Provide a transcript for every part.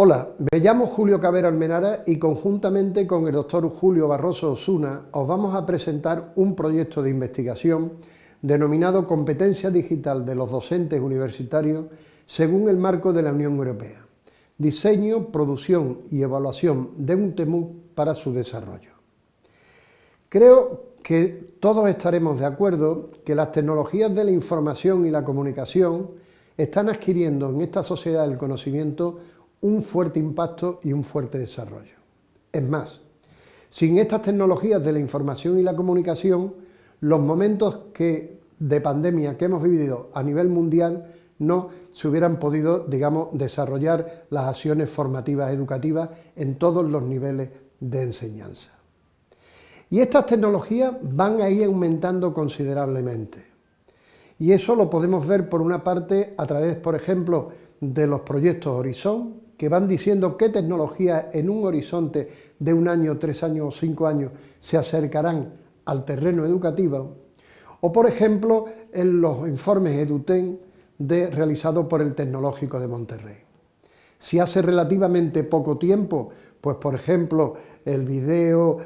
Hola, me llamo Julio Cavero Almenara y conjuntamente con el doctor Julio Barroso Osuna os vamos a presentar un proyecto de investigación denominado Competencia Digital de los Docentes Universitarios según el marco de la Unión Europea. Diseño, producción y evaluación de un TEMUC para su desarrollo. Creo que todos estaremos de acuerdo que las tecnologías de la información y la comunicación están adquiriendo en esta sociedad del conocimiento un fuerte impacto y un fuerte desarrollo. Es más, sin estas tecnologías de la información y la comunicación, los momentos de pandemia que hemos vivido a nivel mundial no se hubieran podido, desarrollar las acciones formativas educativas en todos los niveles de enseñanza. Y estas tecnologías van a ir aumentando considerablemente. Y eso lo podemos ver por una parte a través, por ejemplo, de los proyectos Horizon, que van diciendo qué tecnologías en un horizonte de 1 año, 3 años o 5 años se acercarán al terreno educativo, o por ejemplo en los informes EduTen realizados por el Tecnológico de Monterrey. Si hace relativamente poco tiempo, pues por ejemplo el video,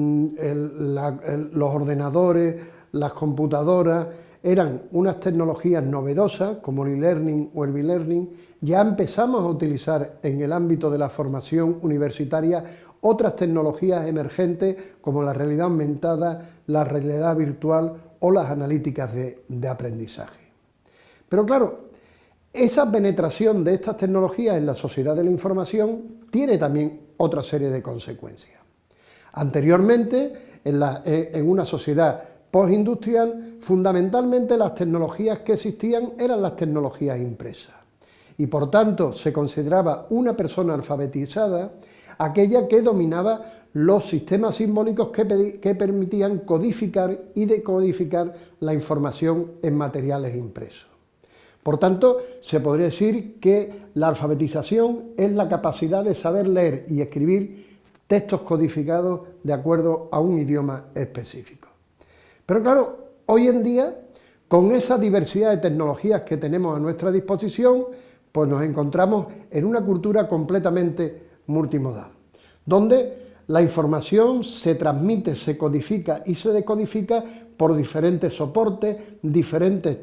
los ordenadores, las computadoras, eran unas tecnologías novedosas como el e-learning o el b-learning, ya empezamos a utilizar en el ámbito de la formación universitaria otras tecnologías emergentes como la realidad aumentada, la realidad virtual o las analíticas de aprendizaje. Pero claro, esa penetración de estas tecnologías en la sociedad de la información tiene también otra serie de consecuencias. Anteriormente, en una sociedad postindustrial, fundamentalmente las tecnologías que existían eran las tecnologías impresas y por tanto se consideraba una persona alfabetizada aquella que dominaba los sistemas simbólicos que permitían codificar y decodificar la información en materiales impresos. Por tanto, se podría decir que la alfabetización es la capacidad de saber leer y escribir textos codificados de acuerdo a un idioma específico. Pero claro, hoy en día, con esa diversidad de tecnologías que tenemos a nuestra disposición, pues nos encontramos en una cultura completamente multimodal, donde la información se transmite, se codifica y se decodifica por diferentes soportes, diferentes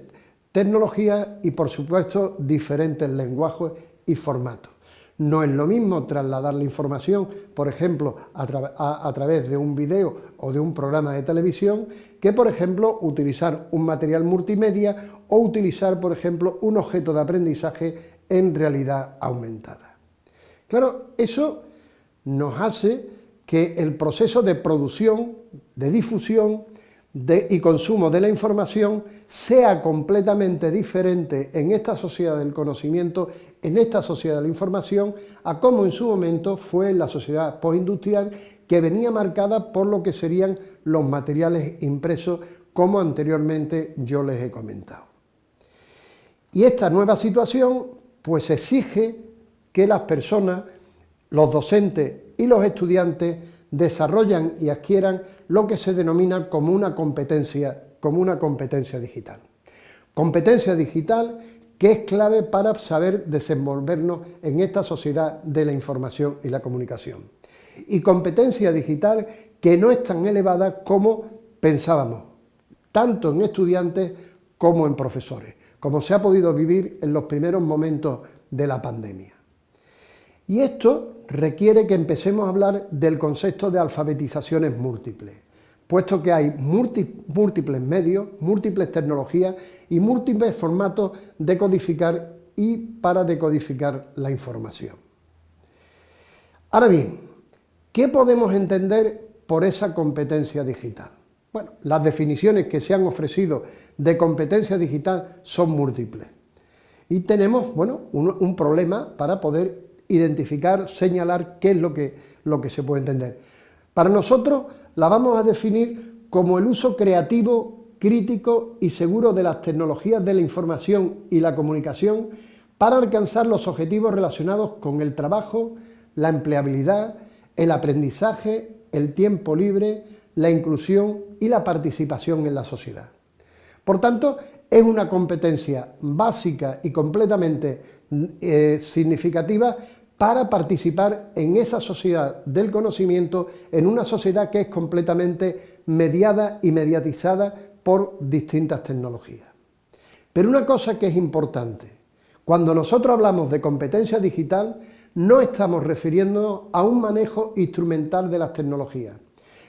tecnologías y, por supuesto, diferentes lenguajes y formatos. No es lo mismo trasladar la información, por ejemplo, a través de un video o de un programa de televisión, que, por ejemplo, utilizar un material multimedia o utilizar, por ejemplo, un objeto de aprendizaje en realidad aumentada. Claro, eso nos hace que el proceso de producción, de difusión y consumo de la información sea completamente diferente en esta sociedad del conocimiento, en esta sociedad de la información, a como en su momento fue en la sociedad postindustrial, que venía marcada por lo que serían los materiales impresos, como anteriormente yo les he comentado. Y esta nueva situación pues exige que las personas, los docentes y los estudiantes desarrollan y adquieran lo que se denomina como una competencia digital. Competencia digital que es clave para saber desenvolvernos en esta sociedad de la información y la comunicación. Y competencia digital que no es tan elevada como pensábamos, tanto en estudiantes como en profesores, como se ha podido vivir en los primeros momentos de la pandemia. Y esto requiere que empecemos a hablar del concepto de alfabetizaciones múltiples, puesto que hay múltiples medios, múltiples tecnologías y múltiples formatos de codificar y para decodificar la información. Ahora bien, ¿qué podemos entender por esa competencia digital? Bueno, las definiciones que se han ofrecido de competencia digital son múltiples y tenemos, un problema para poder identificar, señalar qué es lo que se puede entender. Para nosotros la vamos a definir como el uso creativo, crítico y seguro de las tecnologías de la información y la comunicación para alcanzar los objetivos relacionados con el trabajo, la empleabilidad, el aprendizaje, el tiempo libre, la inclusión y la participación en la sociedad. Por tanto, es una competencia básica y completamente significativa para participar en esa sociedad del conocimiento, en una sociedad que es completamente mediada y mediatizada por distintas tecnologías. Pero una cosa que es importante, cuando nosotros hablamos de competencia digital, no estamos refiriéndonos a un manejo instrumental de las tecnologías,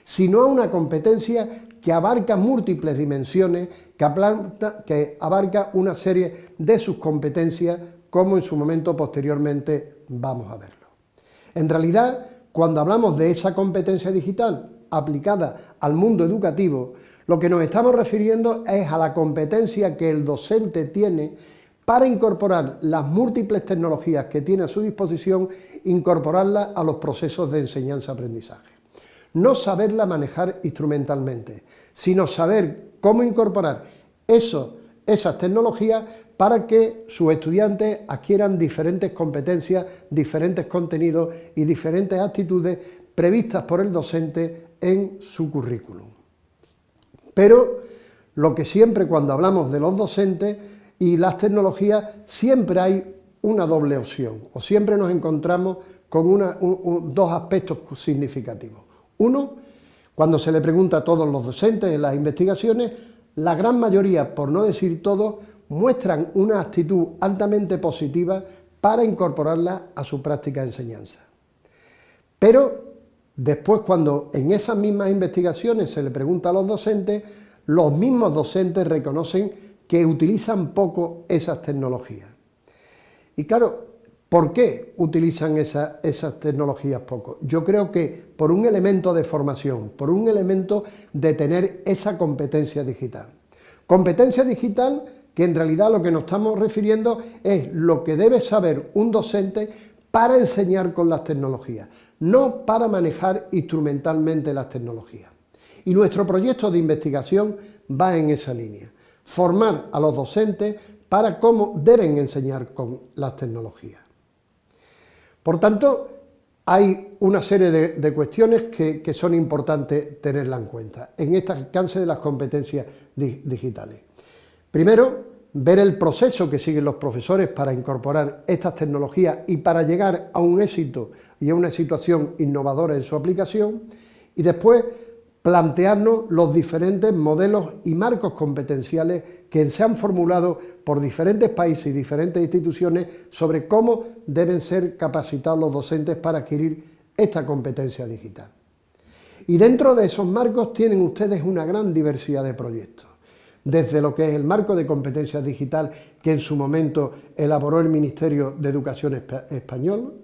sino a una competencia que abarca múltiples dimensiones, que abarca una serie de sus competencias, como en su momento posteriormente vamos a verlo. En realidad, cuando hablamos de esa competencia digital aplicada al mundo educativo, lo que nos estamos refiriendo es a la competencia que el docente tiene para incorporar las múltiples tecnologías que tiene a su disposición, incorporarlas a los procesos de enseñanza-aprendizaje. No saberla manejar instrumentalmente, sino saber cómo incorporar esas tecnologías para que sus estudiantes adquieran diferentes competencias, diferentes contenidos y diferentes actitudes previstas por el docente en su currículum. Pero lo que siempre cuando hablamos de los docentes y las tecnologías, siempre hay una doble opción, o siempre nos encontramos con dos aspectos significativos. Uno, cuando se le pregunta a todos los docentes en las investigaciones, la gran mayoría, por no decir todos, muestran una actitud altamente positiva para incorporarla a su práctica de enseñanza. Pero después, cuando en esas mismas investigaciones se le pregunta a los docentes, los mismos docentes reconocen que utilizan poco esas tecnologías. Y claro, ¿por qué utilizan esas tecnologías poco? Yo creo que por un elemento de formación, por un elemento de tener esa competencia digital. Competencia digital que en realidad lo que nos estamos refiriendo es lo que debe saber un docente para enseñar con las tecnologías, no para manejar instrumentalmente las tecnologías. Y nuestro proyecto de investigación va en esa línea, formar a los docentes para cómo deben enseñar con las tecnologías. Por tanto, hay una serie de cuestiones que son importantes tenerla en cuenta en este alcance de las competencias digitales. Primero, ver el proceso que siguen los profesores para incorporar estas tecnologías y para llegar a un éxito y a una situación innovadora en su aplicación, y después plantearnos los diferentes modelos y marcos competenciales que se han formulado por diferentes países y diferentes instituciones sobre cómo deben ser capacitados los docentes para adquirir esta competencia digital. Y dentro de esos marcos tienen ustedes una gran diversidad de proyectos, desde lo que es el marco de competencia digital que en su momento elaboró el Ministerio de Educación español,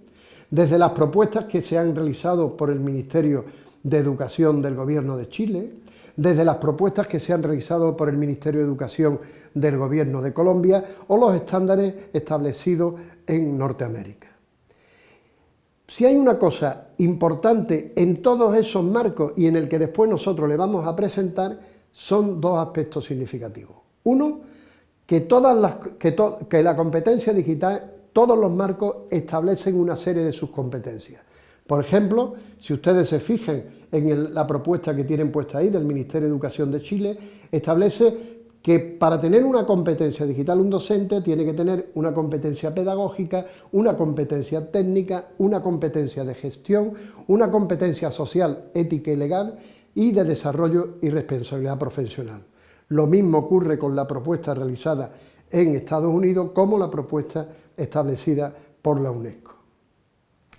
desde las propuestas que se han realizado por el Ministerio de Educación del Gobierno de Chile, desde las propuestas que se han realizado por el Ministerio de Educación del Gobierno de Colombia o los estándares establecidos en Norteamérica. Si hay una cosa importante en todos esos marcos y en el que después nosotros le vamos a presentar, son dos aspectos significativos. Uno, que la competencia digital, todos los marcos establecen una serie de sus competencias. Por ejemplo, si ustedes se fijan en la propuesta que tienen puesta ahí del Ministerio de Educación de Chile, establece que para tener una competencia digital un docente tiene que tener una competencia pedagógica, una competencia técnica, una competencia de gestión, una competencia social, ética y legal y de desarrollo y responsabilidad profesional. Lo mismo ocurre con la propuesta realizada en Estados Unidos como la propuesta establecida por la UNESCO.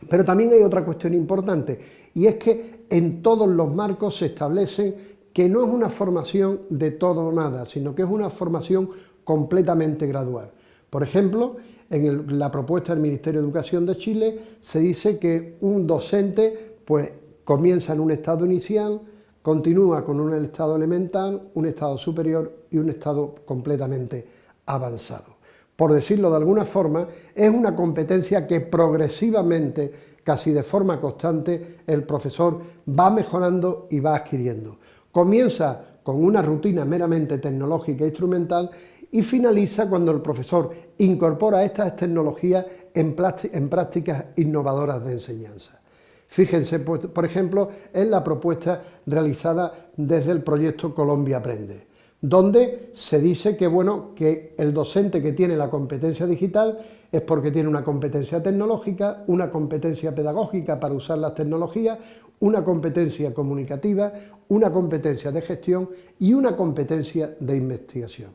Pero también hay otra cuestión importante, y es que en todos los marcos se establece que no es una formación de todo o nada, sino que es una formación completamente gradual. Por ejemplo, en la propuesta del Ministerio de Educación de Chile se dice que un docente pues, comienza en un estado inicial, continúa con un estado elemental, un estado superior y un estado completamente avanzado. Por decirlo de alguna forma, es una competencia que progresivamente, casi de forma constante, el profesor va mejorando y va adquiriendo. Comienza con una rutina meramente tecnológica e instrumental y finaliza cuando el profesor incorpora estas tecnologías en prácticas innovadoras de enseñanza. Fíjense, por ejemplo, en la propuesta realizada desde el proyecto Colombia Aprende. donde se dice que, bueno, que el docente que tiene la competencia digital es porque tiene una competencia tecnológica, una competencia pedagógica para usar las tecnologías, una competencia comunicativa, una competencia de gestión y una competencia de investigación.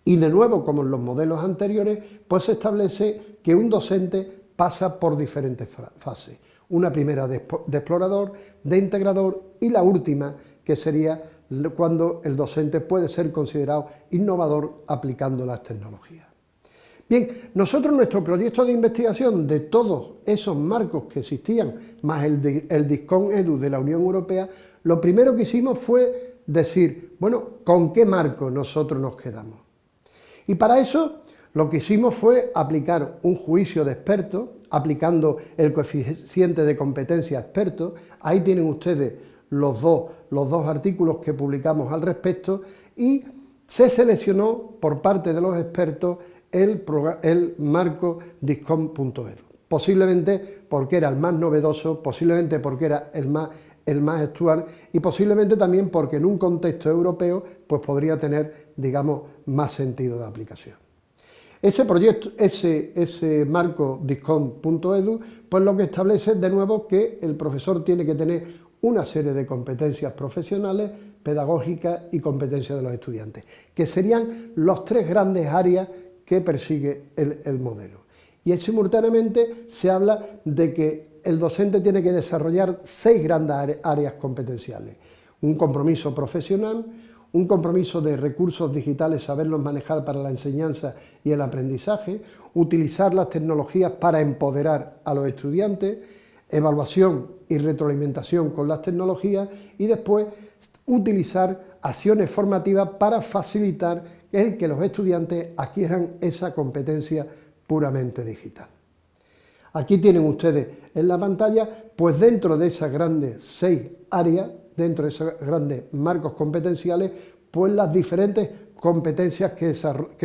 Y de nuevo, como en los modelos anteriores, pues se establece que un docente pasa por diferentes fases. Una primera de explorador, de integrador y la última que sería cuando el docente puede ser considerado innovador aplicando las tecnologías. Bien, nosotros nuestro proyecto de investigación de todos esos marcos que existían, más el DISCOM EDU de la Unión Europea, lo primero que hicimos fue decir, bueno, ¿con qué marco nosotros nos quedamos? Y para eso lo que hicimos fue aplicar un juicio de expertos, aplicando el coeficiente de competencia experto. Ahí tienen ustedes los dos artículos que publicamos al respecto, y se seleccionó por parte de los expertos el marco DISCOM.edu, posiblemente porque era el más novedoso, posiblemente porque era el más actual y posiblemente también porque en un contexto europeo pues podría tener, digamos, más sentido de aplicación. Ese proyecto, ese marco DISCOM.edu, pues lo que establece de nuevo que el profesor tiene que tener una serie de competencias profesionales, pedagógicas y competencias de los estudiantes, que serían los tres grandes áreas que persigue el modelo. Y simultáneamente se habla de que el docente tiene que desarrollar 6 grandes áreas competenciales: un compromiso profesional, un compromiso de recursos digitales, saberlos manejar para la enseñanza y el aprendizaje, utilizar las tecnologías para empoderar a los estudiantes, evaluación y retroalimentación con las tecnologías y después utilizar acciones formativas para facilitar el que los estudiantes adquieran esa competencia puramente digital. Aquí tienen ustedes en la pantalla, pues dentro de esas grandes 6 áreas, dentro de esos grandes marcos competenciales, pues las diferentes competencias que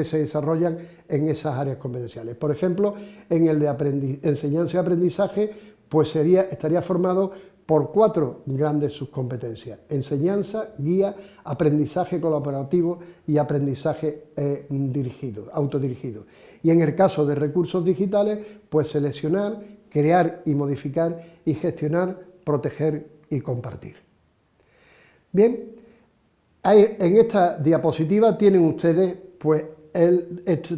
se desarrollan en esas áreas competenciales. Por ejemplo, en el de enseñanza y aprendizaje, pues estaría formado por 4 grandes subcompetencias: enseñanza, guía, aprendizaje colaborativo y aprendizaje autodirigido. Y en el caso de recursos digitales, pues seleccionar, crear y modificar y gestionar, proteger y compartir. Bien, en esta diapositiva tienen ustedes pues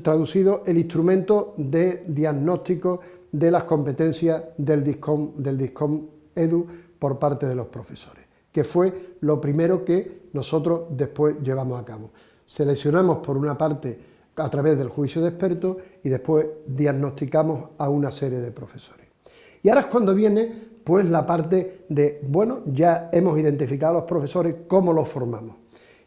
traducido el instrumento de diagnóstico de las competencias del DISCOM EDU por parte de los profesores, que fue lo primero que nosotros después llevamos a cabo. Seleccionamos por una parte a través del juicio de expertos y después diagnosticamos a una serie de profesores. Y ahora es cuando viene pues la parte de, bueno, ya hemos identificado a los profesores, ¿cómo los formamos?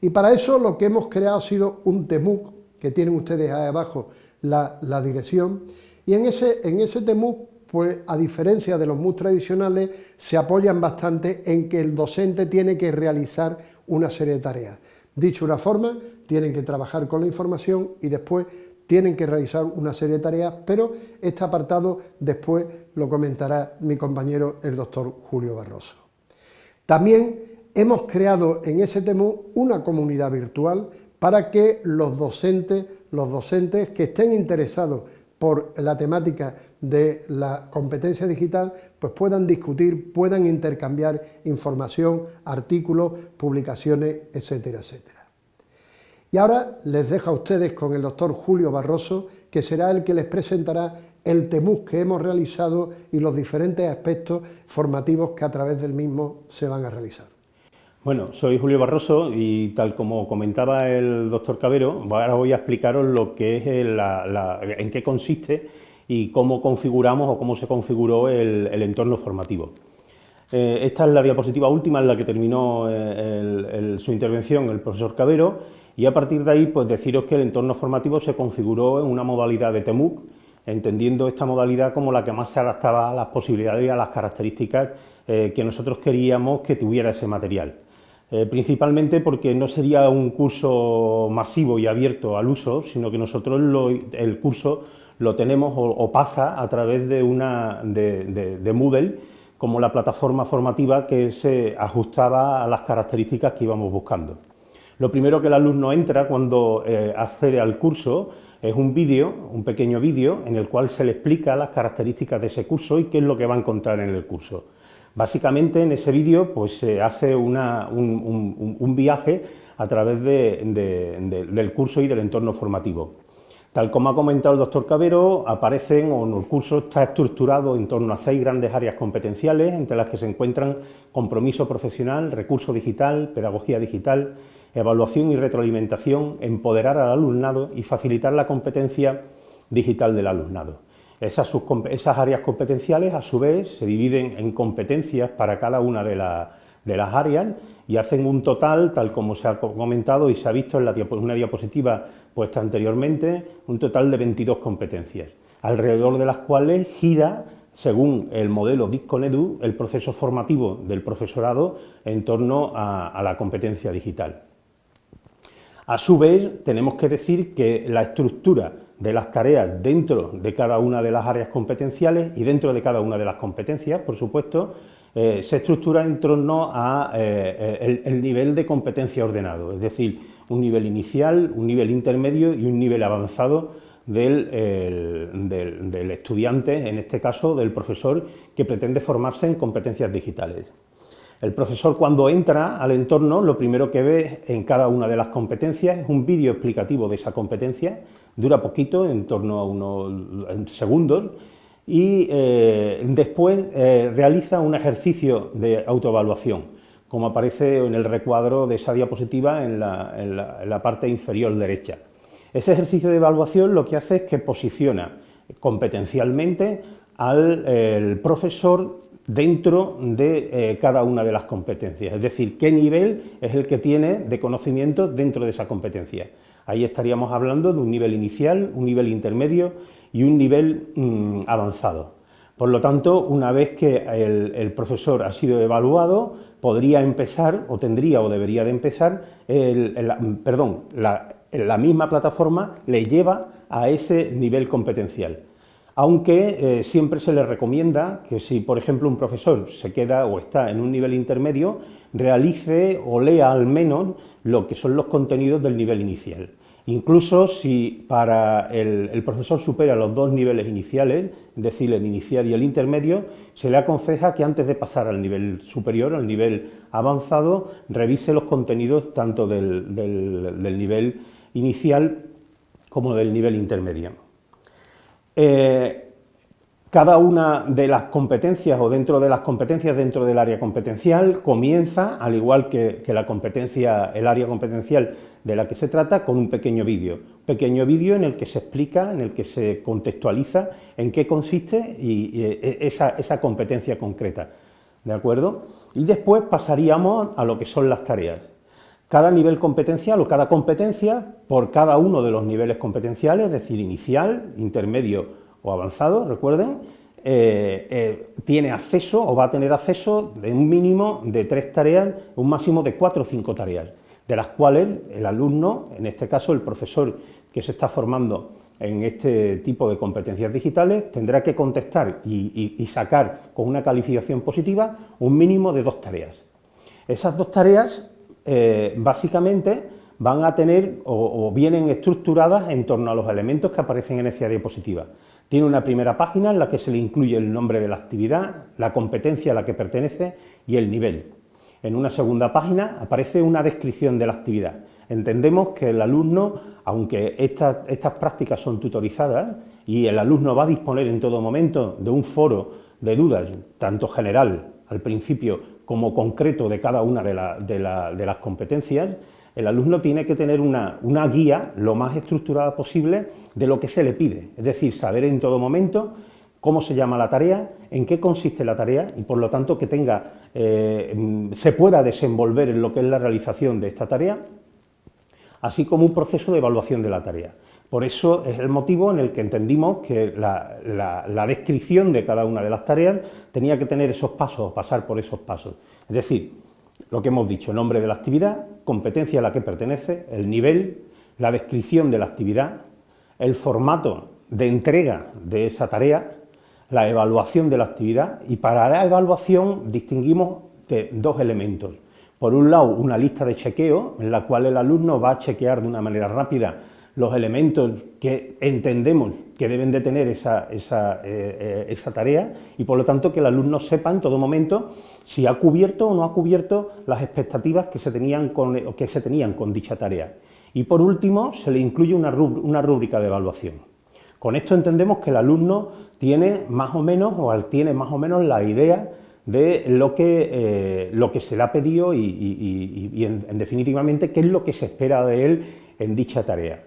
Y para eso lo que hemos creado ha sido un TEMUC, que tienen ustedes ahí abajo la dirección, y en ese TEMUC, pues a diferencia de los MOOC tradicionales, se apoyan bastante en que el docente tiene que realizar una serie de tareas. Dicho de una forma, tienen que trabajar con la información y después tienen que realizar una serie de tareas, pero este apartado después lo comentará mi compañero el doctor Julio Barroso. También hemos creado en ese TEMUC una comunidad virtual para que los docentes que estén interesados por la temática de la competencia digital, pues puedan discutir, puedan intercambiar información, artículos, publicaciones, etcétera, etcétera. Y ahora les dejo a ustedes con el doctor Julio Barroso, que será el que les presentará el TEMUC que hemos realizado y los diferentes aspectos formativos que a través del mismo se van a realizar. Bueno, soy Julio Barroso y tal como comentaba el doctor Cabero, ahora voy a explicaros lo que es en qué consiste y cómo configuramos o cómo se configuró el entorno formativo. Esta es la diapositiva última en la que terminó su intervención el profesor Cabero, y a partir de ahí pues deciros que el entorno formativo se configuró en una modalidad de TEMUC, entendiendo esta modalidad como la que más se adaptaba a las posibilidades y a las características que nosotros queríamos que tuviera ese material. Principalmente porque no sería un curso masivo y abierto al uso, sino que nosotros el curso lo tenemos o pasa a través de Moodle, como la plataforma formativa que se ajustaba a las características que íbamos buscando. Lo primero que el alumno entra cuando accede al curso es un vídeo, un pequeño vídeo, en el cual se le explica las características de ese curso y qué es lo que va a encontrar en el curso. Básicamente en ese vídeo pues se hace un viaje a través del curso y del entorno formativo. Tal como ha comentado el doctor Cavero, el curso está estructurado en torno a 6 grandes áreas competenciales, entre las que se encuentran compromiso profesional, recurso digital, pedagogía digital, evaluación y retroalimentación, empoderar al alumnado y facilitar la competencia digital del alumnado. Esas áreas competenciales, a su vez, se dividen en competencias para cada una de las áreas y hacen un total, tal como se ha comentado y se ha visto en una diapositiva puesta anteriormente, un total de 22 competencias, alrededor de las cuales gira, según el modelo Disconedu, el proceso formativo del profesorado en torno a la competencia digital. A su vez, tenemos que decir que la estructura de las tareas dentro de cada una de las áreas competenciales y dentro de cada una de las competencias, por supuesto, se estructura en torno a el nivel de competencia ordenado, es decir, un nivel inicial, un nivel intermedio y un nivel avanzado del estudiante, en este caso del profesor, que pretende formarse en competencias digitales. El profesor, cuando entra al entorno, lo primero que ve en cada una de las competencias es un vídeo explicativo de esa competencia, dura poquito, en torno a unos segundos, y después realiza un ejercicio de autoevaluación, como aparece en el recuadro de esa diapositiva en la parte inferior derecha. Ese ejercicio de evaluación lo que hace es que posiciona competencialmente al profesor dentro de cada una de las competencias, es decir, qué nivel es el que tiene de conocimiento dentro de esa competencia. Ahí estaríamos hablando de un nivel inicial, un nivel intermedio y un nivel avanzado. Por lo tanto, una vez que el profesor ha sido evaluado, podría empezar, o tendría o debería de empezar, la misma plataforma le lleva a ese nivel competencial. Aunque siempre se le recomienda que si, por ejemplo, un profesor se queda o está en un nivel intermedio, realice o lea al menos lo que son los contenidos del nivel inicial. Incluso si para el profesor supera los 2 niveles iniciales, es decir, el inicial y el intermedio, se le aconseja que antes de pasar al nivel superior, al nivel avanzado, revise los contenidos tanto del nivel inicial como del nivel intermedio. Cada una de las competencias o dentro de las competencias dentro del área competencial comienza, al igual que el área competencial de la que se trata, con un pequeño vídeo. Un pequeño vídeo en el que se explica, en el que se contextualiza en qué consiste esa competencia concreta, ¿de acuerdo? Y después pasaríamos a lo que son las tareas. Cada nivel competencial o cada competencia, por cada uno de los niveles competenciales, es decir, inicial, intermedio o avanzado, recuerden, tiene acceso o va a tener acceso de un mínimo de 3 tareas, un máximo de 4 o 5 tareas, de las cuales el alumno, en este caso el profesor que se está formando en este tipo de competencias digitales, tendrá que contestar y sacar con una calificación positiva un mínimo de 2 tareas. Esas 2 tareas básicamente van a tener o vienen estructuradas en torno a los elementos que aparecen en esa diapositiva. Tiene una primera página en la que se le incluye el nombre de la actividad, la competencia a la que pertenece y el nivel. En una segunda página aparece una descripción de la actividad. Entendemos que el alumno, aunque estas prácticas son tutorizadas y el alumno va a disponer en todo momento de un foro de dudas, tanto general al principio como concreto de cada una de las competencias, el alumno tiene que tener una guía lo más estructurada posible de lo que se le pide, es decir, saber en todo momento cómo se llama la tarea, en qué consiste la tarea y por lo tanto que se pueda desenvolver en lo que es la realización de esta tarea, así como un proceso de evaluación de la tarea. Por eso es el motivo en el que entendimos que la descripción de cada una de las tareas tenía que tener esos pasos, pasar por esos pasos. Es decir, lo que hemos dicho, el nombre de la actividad, competencia a la que pertenece, el nivel, la descripción de la actividad, el formato de entrega de esa tarea, la evaluación de la actividad, y para la evaluación distinguimos de 2 elementos. por un lado, una lista de chequeo en la cual el alumno va a chequear de una manera rápida los elementos que entendemos que deben de tener esa tarea y, por lo tanto, que el alumno sepa en todo momento si ha cubierto o no ha cubierto las expectativas que se tenían con dicha tarea. Y, por último, se le incluye una rúbrica de evaluación. Con esto entendemos que el alumno tiene más o menos la idea de lo que se le ha pedido y en definitivamente, qué es lo que se espera de él en dicha tarea.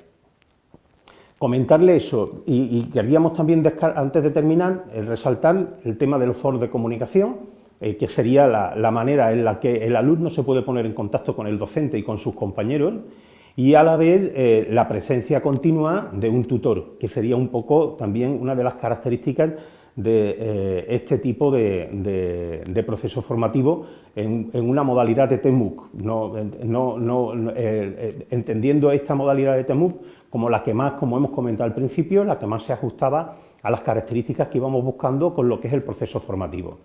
Comentarle eso y queríamos también, antes de terminar, resaltar el tema de los foros de comunicación, que sería la manera en la que el alumno se puede poner en contacto con el docente y con sus compañeros, y a la vez la presencia continua de un tutor, que sería un poco también una de las características de este tipo de proceso formativo en una modalidad de TMUC, entendiendo esta modalidad de TMUC como la que más, como hemos comentado al principio, la que más se ajustaba a las características que íbamos buscando con lo que es el proceso formativo.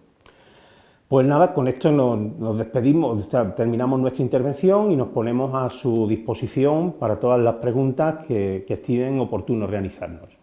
Pues nada, con esto nos despedimos, terminamos nuestra intervención y nos ponemos a su disposición para todas las preguntas que estimen oportuno realizarnos.